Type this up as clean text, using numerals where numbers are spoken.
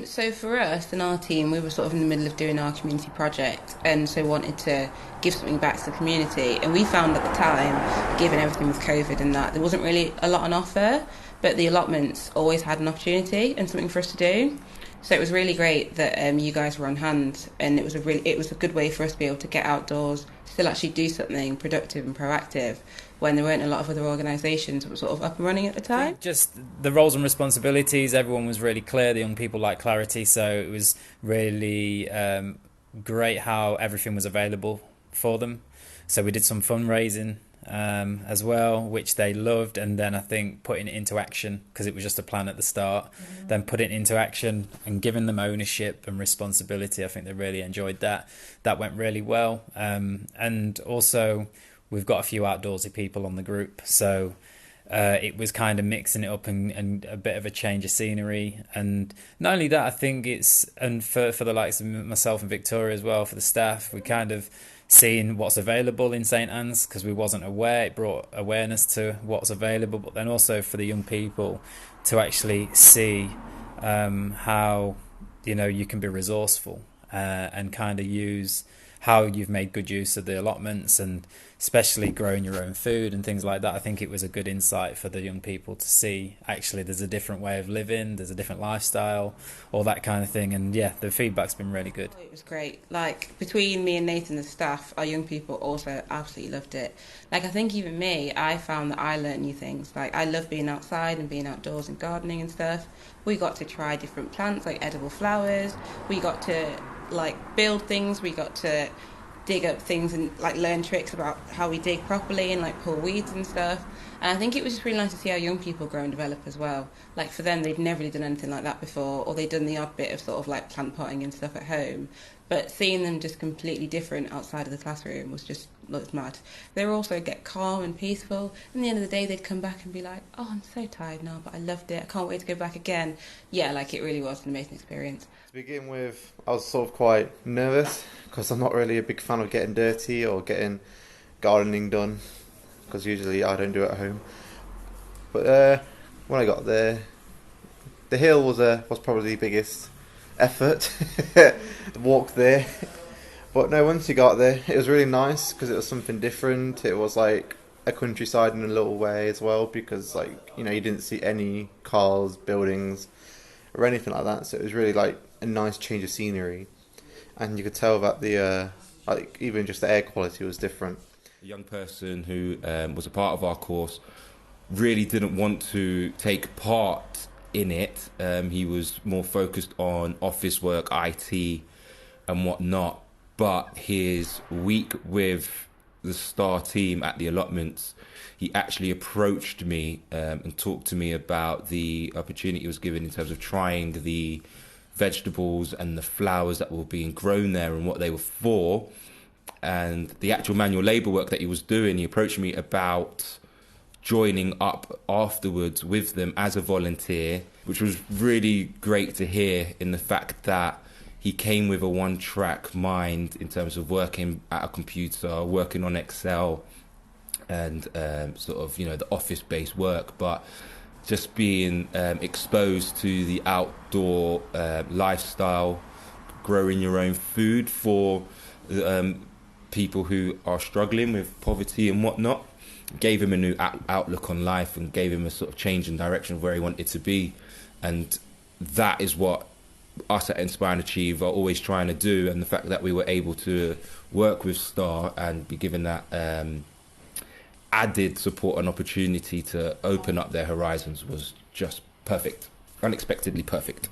So for us and our team, we were sort of in the middle of doing our community project, and so wanted to give something back to the community. And we found at the time, given everything with COVID and that, there wasn't really a lot on offer, but the allotments always had an opportunity and something for us to do. So it was really great that you guys were on hand, and it was a good way for us to be able to get outdoors, still actually do something productive and proactive when there weren't a lot of other organisations that were sort of up and running at the time. Just the roles and responsibilities, everyone was really clear. The young people like clarity, so it was really great how everything was available for them. So we did some fundraising as well, which they loved, and then I think putting it into action, because it was just a plan at the start, then putting it into action and giving them ownership and responsibility. I think they really enjoyed that. That went really well, and also we've got a few outdoorsy people on the group, so it was kind of mixing it up and a bit of a change of scenery. And not only that, I think and for the likes of myself and Victoria as well, for the staff, we kind of seeing what's available in St Anne's, because we wasn't aware. It brought awareness to what's available, but then also for the young people to actually see how you can be resourceful and kind of use how you've made good use of the allotments, and especially growing your own food and things like that. I think it was a good insight for the young people to see actually there's a different way of living, there's a different lifestyle, all that kind of thing. And yeah, the feedback's been really good. It was great. Like, between me and Nathan, the staff, our young people also absolutely loved it. Like, I think even me, I found that I learned new things. Like, I love being outside and being outdoors and gardening and stuff. We got to try different plants, like edible flowers. We got to build things. We got to dig up things and learn tricks about how we dig properly and pull weeds and stuff. And I think it was just really nice to see our young people grow and develop as well. Like, for them, they'd never really done anything like that before, or they'd done the odd bit of sort of plant potting and stuff at home. But seeing them just completely different outside of the classroom was just looked mad. They were also get calm and peaceful. And at the end of the day, they'd come back and be like, "Oh, I'm so tired now, but I loved it. I can't wait to go back again." Yeah, it really was an amazing experience. To begin with, I was sort of quite nervous because I'm not really a big fan of getting dirty or getting gardening done, because usually I don't do it at home. But when I got there, the hill was probably the biggest effort, the walk there. But no, once you got there, it was really nice because it was something different. It was like a countryside in a little way as well, because you didn't see any cars, buildings, or anything like that. So it was really a nice change of scenery, and you could tell that the even just the air quality was different. A young person who was a part of our course really didn't want to take part in it. He was more focused on office work, IT, and whatnot. But his week with the STAA team at the allotments, he actually approached me and talked to me about the opportunity he was given in terms of trying the vegetables and the flowers that were being grown there and what they were for, and the actual manual labour work that he was doing. He approached me about joining up afterwards with them as a volunteer, which was really great to hear, in the fact that he came with a one-track mind in terms of working at a computer, working on Excel, and the office-based work, but just being exposed to the outdoor lifestyle, growing your own food for people who are struggling with poverty and whatnot, gave him a new outlook on life and gave him a sort of change in direction of where he wanted to be. And that is what us at Inspire and Achieve are always trying to do. And the fact that we were able to work with STAA and be given that added support and opportunity to open up their horizons was just perfect, unexpectedly perfect.